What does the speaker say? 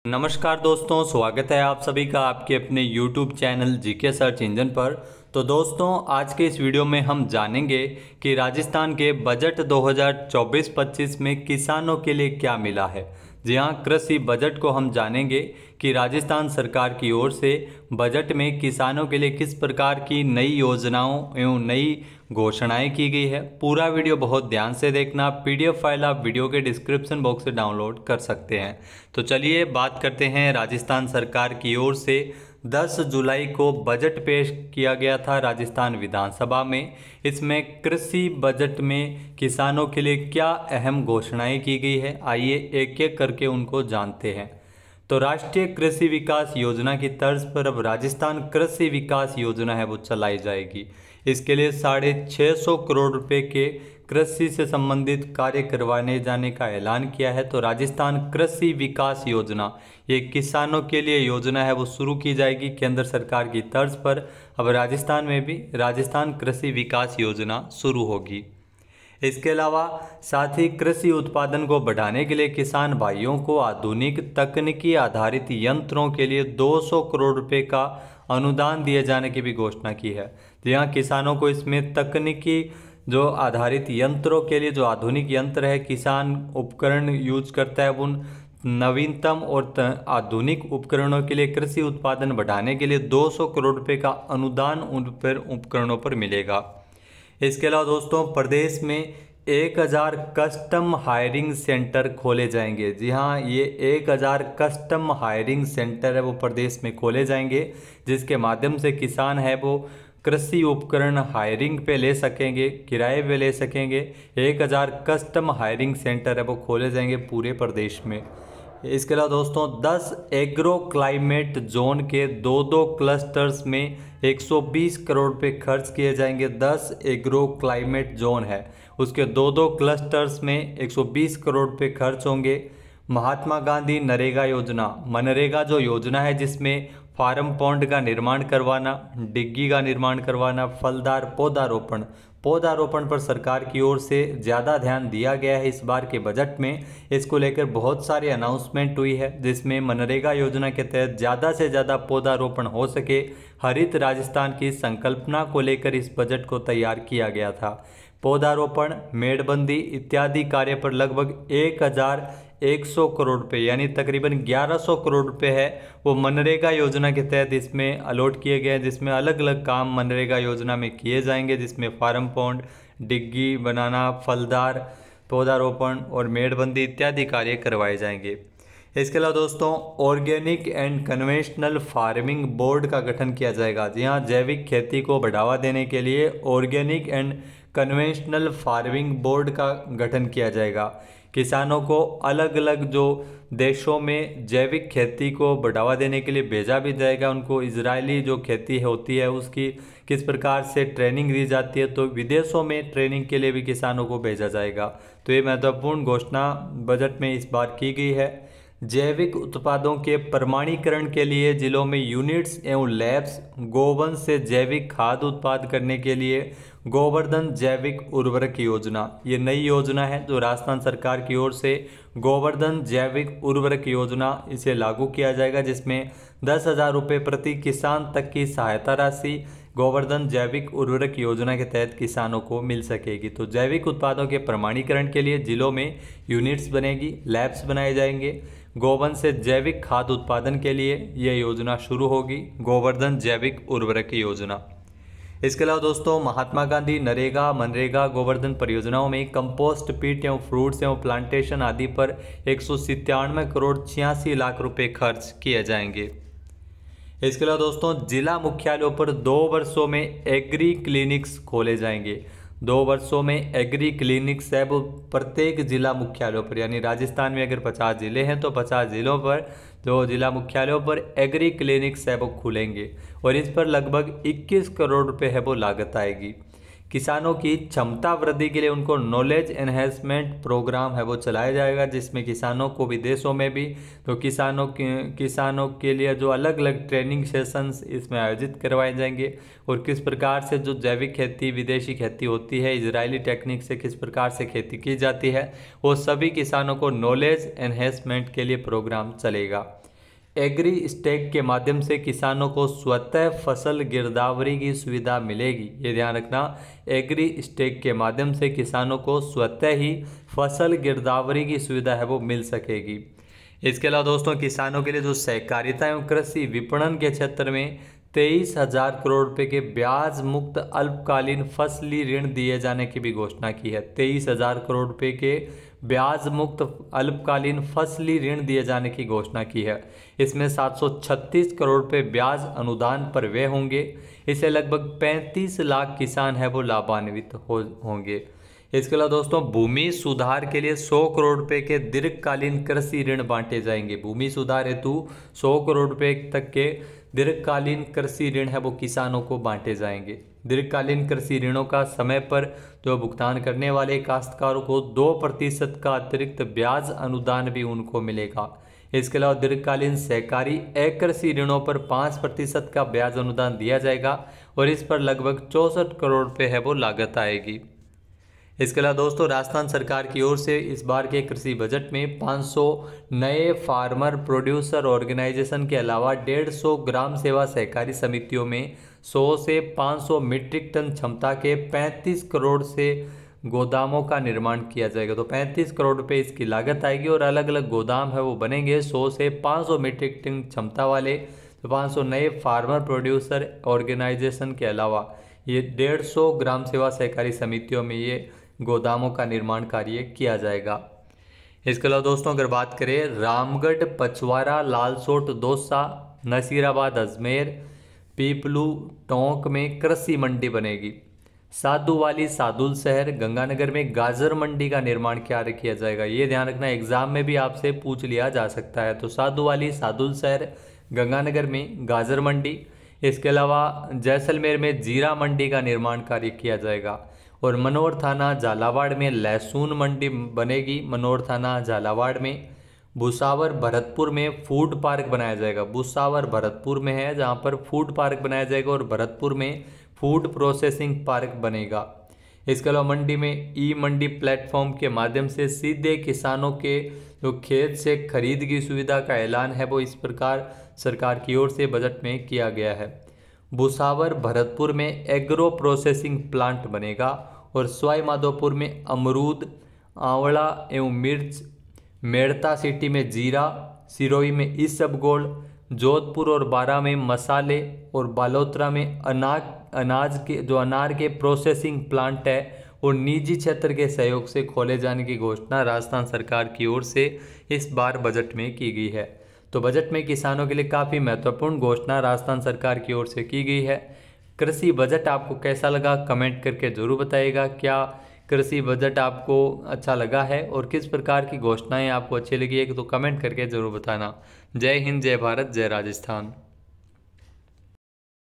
नमस्कार दोस्तों, स्वागत है आप सभी का आपके अपने YouTube channel GK search engine पर। तो दोस्तों, आज के इस वीडियो में हम जानेंगे कि राजस्थान के बजट 2024-25 में किसानों के लिए क्या मिला है। जी हाँ, कृषि बजट को हम जानेंगे कि राजस्थान सरकार की ओर से बजट में किसानों के लिए किस प्रकार की नई योजनाओं एवं नई घोषणाएं की गई है। पूरा वीडियो बहुत ध्यान से देखना। पीडीएफ फाइल आप वीडियो के डिस्क्रिप्शन बॉक्स से डाउनलोड कर सकते हैं। तो चलिए बात करते हैं। राजस्थान सरकार की ओर से 10 जुलाई को बजट पेश किया गया था राजस्थान विधानसभा में। इसमें कृषि बजट में किसानों के लिए क्या अहम घोषणाएं की गई है, आइए एक एक करके उनको जानते हैं। तो राष्ट्रीय कृषि विकास योजना की तर्ज पर अब राजस्थान कृषि विकास योजना है वो चलाई जाएगी। इसके लिए 650 करोड़ रुपए के कृषि से संबंधित कार्य करवाने जाने का ऐलान किया है। तो राजस्थान कृषि विकास योजना ये किसानों के लिए योजना है वो शुरू की जाएगी केंद्र सरकार की तर्ज पर। अब राजस्थान में भी राजस्थान कृषि विकास योजना शुरू होगी। इसके अलावा साथ ही कृषि उत्पादन को बढ़ाने के लिए किसान भाइयों को आधुनिक तकनीकी आधारित यंत्रों के लिए 200 करोड़ रुपए का अनुदान दिए जाने की भी घोषणा की है। तो यहाँ किसानों को इसमें तकनीकी जो आधारित यंत्रों के लिए जो आधुनिक यंत्र है किसान उपकरण यूज करता है, उन नवीनतम और आधुनिक उपकरणों के लिए कृषि उत्पादन बढ़ाने के लिए 200 करोड़ रुपए का अनुदान उन पर उपकरणों पर मिलेगा। इसके अलावा दोस्तों, प्रदेश में 1000 कस्टम हायरिंग सेंटर खोले जाएंगे। जी हाँ, ये 1000 कस्टम हायरिंग सेंटर है वो प्रदेश में खोले जाएंगे, जिसके माध्यम से किसान है वो कृषि उपकरण हायरिंग पे ले सकेंगे, किराए पे ले सकेंगे। 1000 कस्टम हायरिंग सेंटर है वो खोले जाएंगे पूरे प्रदेश में। इसके अलावा दोस्तों, 10 एग्रो क्लाइमेट जोन के 2 क्लस्टर्स में 120 करोड़ रुपए खर्च किए जाएंगे। 10 एग्रो क्लाइमेट जोन है उसके 2 क्लस्टर्स में 120 करोड़ रुपए खर्च होंगे। महात्मा गांधी नरेगा योजना, मनरेगा जो योजना है जिसमें फार्म पॉन्ड का निर्माण करवाना, डिग्गी का निर्माण करवाना, फलदार पौधारोपण पर सरकार की ओर से ज़्यादा ध्यान दिया गया है इस बार के बजट में। इसको लेकर बहुत सारी अनाउंसमेंट हुई है, जिसमें मनरेगा योजना के तहत ज़्यादा से ज़्यादा पौधारोपण हो सके, हरित राजस्थान की संकल्पना को लेकर इस बजट को तैयार किया गया था। पौधारोपण, मेड़बंदी इत्यादि कार्य पर लगभग 1100 करोड़ रुपए यानी तकरीबन 1100 करोड़ रुपए है वो मनरेगा योजना के तहत इसमें अलॉट किए गए हैं, जिसमें अलग अलग काम मनरेगा योजना में किए जाएंगे, जिसमें फार्म पॉन्ड, डिग्गी बनाना, फलदार पौधारोपण और मेड़बंदी इत्यादि कार्य करवाए जाएंगे। इसके अलावा दोस्तों, organic and conventional farming board का गठन किया जाएगा। जी हाँ, जैविक खेती को बढ़ावा देने के लिए organic and conventional farming board का गठन किया जाएगा। किसानों को अलग अलग जो देशों में जैविक खेती को बढ़ावा देने के लिए भेजा भी जाएगा। उनको इजरायली जो खेती होती है उसकी किस प्रकार से ट्रेनिंग दी जाती है, तो विदेशों में ट्रेनिंग के लिए भी किसानों को भेजा जाएगा। तो ये महत्वपूर्ण घोषणा बजट में इस बार की गई है। जैविक उत्पादों के प्रमाणीकरण के लिए जिलों में यूनिट्स एवं लैब्स, गोवंश से जैविक खाद उत्पाद करने के लिए गोवर्धन जैविक उर्वरक योजना, ये नई योजना है जो राजस्थान सरकार की ओर से गोवर्धन जैविक उर्वरक योजना इसे लागू किया जाएगा, जिसमें 10,000 रुपये प्रति किसान तक की सहायता राशि गोवर्धन जैविक उर्वरक योजना के तहत किसानों को मिल सकेगी। तो जैविक उत्पादों के प्रमाणीकरण के लिए जिलों में यूनिट्स बनेगी, लैब्स बनाए जाएंगे। गोवंश से जैविक खाद उत्पादन के लिए यह योजना शुरू होगी, गोवर्धन जैविक उर्वरक योजना। इसके अलावा दोस्तों, महात्मा गांधी नरेगा, मनरेगा, गोवर्धन परियोजनाओं में कंपोस्ट पीट एवं फ्रूट्स एवं प्लांटेशन आदि पर 197 करोड़ 86 लाख रुपए खर्च किए जाएंगे। इसके अलावा दोस्तों, जिला मुख्यालयों पर 2 वर्षों में एग्री क्लिनिक्स खोले जाएंगे। 2 वर्षों में एग्री क्लिनिक्स है वो प्रत्येक जिला मुख्यालयों पर, यानी राजस्थान में अगर 50 जिले हैं तो 50 जिलों पर जो जिला मुख्यालयों पर एग्री क्लिनिक्स है वो खुलेंगे और इस पर लगभग 21 करोड़ रुपए है वो लागत आएगी। किसानों की क्षमता वृद्धि के लिए उनको नॉलेज एनहेंसमेंट प्रोग्राम है वो चलाया जाएगा, जिसमें किसानों को विदेशों में भी तो किसानों के लिए जो अलग अलग ट्रेनिंग सेशंस इसमें आयोजित करवाए जाएंगे और किस प्रकार से जो जैविक खेती, विदेशी खेती होती है, इजरायली टेक्निक से किस प्रकार से खेती की जाती है, वो सभी किसानों को नॉलेज एनहेंसमेंट के लिए प्रोग्राम चलेगा। एग्री स्टैक के माध्यम से किसानों को स्वतः फसल गिरदावरी की सुविधा मिलेगी। ये ध्यान रखना, एग्री स्टैक के माध्यम से किसानों को स्वतः ही फसल गिरदावरी की सुविधा है वो मिल सकेगी। इसके अलावा दोस्तों किसानों के लिए जो सहकारिता एवं कृषि विपणन के क्षेत्र में 23,000 करोड़ रुपए के ब्याज मुक्त अल्पकालीन फसली ऋण दिए जाने की भी घोषणा की है। 23,000 करोड़ रुपए के ब्याज मुक्त अल्पकालीन फसली ऋण दिए जाने की घोषणा की है। इसमें 736 करोड़ रुपए ब्याज अनुदान पर व्यय होंगे। इससे लगभग 35 लाख किसान है वो लाभान्वित होंगे। इसके अलावा दोस्तों भूमि सुधार के लिए 100 करोड़ रुपए के दीर्घकालीन कृषि ऋण बांटे जाएंगे। भूमि सुधार हेतु 100 करोड़ रुपए तक के दीर्घकालीन कृषि ऋण है वो किसानों को बांटे जाएंगे। दीर्घकालीन कृषि ऋणों का समय पर जो भुगतान करने वाले काश्तकारों को 2% का अतिरिक्त ब्याज अनुदान भी उनको मिलेगा। इसके अलावा दीर्घकालीन सहकारी अकृषि ऋणों पर 5% का ब्याज अनुदान दिया जाएगा और इस पर लगभग 64 करोड़ रुपए है वो लागत आएगी। इसके अलावा दोस्तों राजस्थान सरकार की ओर से इस बार के कृषि बजट में 500 नए फार्मर प्रोड्यूसर ऑर्गेनाइजेशन के अलावा 150 ग्राम सेवा सहकारी समितियों में 100 से 500 मीट्रिक टन क्षमता के 35 करोड़ से गोदामों का निर्माण किया जाएगा। तो 35 करोड़ रुपए इसकी लागत आएगी और अलग अलग गोदाम है वो बनेंगे 100 से 500 मीट्रिक टन क्षमता वाले। तो 500 नए फार्मर प्रोड्यूसर ऑर्गेनाइजेशन के अलावा ये 150 ग्राम सेवा सहकारी समितियों में ये गोदामों का निर्माण कार्य किया जाएगा। इसके अलावा दोस्तों अगर बात करें रामगढ़, पचवारा, लालसोट, दौसा, नसीराबाद, अजमेर, पीपलू, टोंक में कृषि मंडी बनेगी। साधुवाली, सादुल शहर, गंगानगर में गाजर मंडी का निर्माण कार्य किया जाएगा। ये ध्यान रखना, एग्जाम में भी आपसे पूछ लिया जा सकता है। तो साधुवाली, सादुल शहर, गंगानगर में गाजर मंडी। इसके अलावा जैसलमेर में जीरा मंडी का निर्माण कार्य किया जाएगा और मनोर थाना झालावाड़ में लहसुन मंडी बनेगी। मनोर थाना झालावाड़ में भुसावर, भरतपुर में फूड पार्क बनाया जाएगा। भुसावर भरतपुर में है जहां पर फूड पार्क बनाया जाएगा और भरतपुर में फूड प्रोसेसिंग पार्क बनेगा। इसके अलावा मंडी में ई मंडी प्लेटफॉर्म के माध्यम से सीधे किसानों के जो खेत से खरीद की सुविधा का ऐलान है वो इस प्रकार सरकार की ओर से बजट में किया गया है। भुसावर भरतपुर में एग्रो प्रोसेसिंग प्लांट बनेगा और सवाई माधोपुर में अमरूद, आंवला एवं मिर्च, मेड़ता सिटी में जीरा, सिरोही में इसबगोल, जोधपुर और बारां में मसाले और बालोतरा में अनार के प्रोसेसिंग प्लांट है और निजी क्षेत्र के सहयोग से खोले जाने की घोषणा राजस्थान सरकार की ओर से इस बार बजट में की गई है। तो बजट में किसानों के लिए काफ़ी महत्वपूर्ण घोषणा राजस्थान सरकार की ओर से की गई है। कृषि बजट आपको कैसा लगा कमेंट करके ज़रूर बताइएगा। क्या कृषि बजट आपको अच्छा लगा है और किस प्रकार की घोषणाएं आपको अच्छी लगी है तो कमेंट करके ज़रूर बताना। जय हिंद, जय भारत, जय राजस्थान।